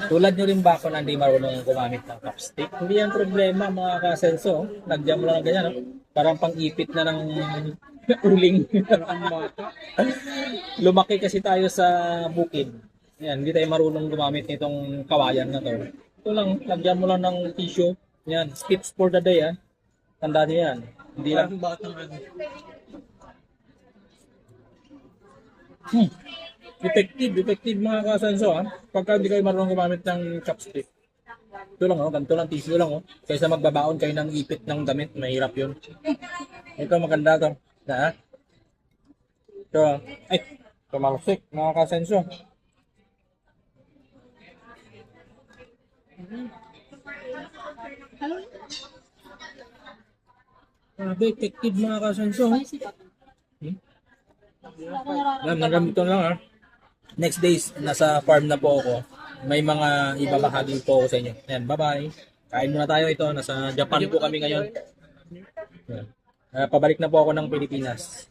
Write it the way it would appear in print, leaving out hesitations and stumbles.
Tulad nyo rin ba ako na hindi marunong gumamit ng chopstick? Hindi yan problema mga kasenso. Lagyan mo lang ng ganyan. No? Parang pang-ipit na ng uling. Lumaki kasi tayo sa bukid. Yan, hindi tayo marunong gumamit nitong kawayan na to. Ito lang, lagyan mo lang ng tissue. Yan, tips for the day. Tandaan nyo yan. Hindi lang. Effective mga kasenso pagka hindi kayo marunong gumamit ng chopstick. Ito lang ganito lang, tissue lang kaysa magbabaon kayo ng ipit ng damit, mahirap yun. Ito maganda to. Ito, ay, tumalsik mga kasenso. Effective mga kasenso. Nagamit ko lang Next days, nasa farm na po ako. May mga ibabahagi po ako sa inyo. Yan, bye-bye. Kain muna tayo ito. Nasa Japan po kami ngayon. Yan. Pabalik na po ako ng Pilipinas.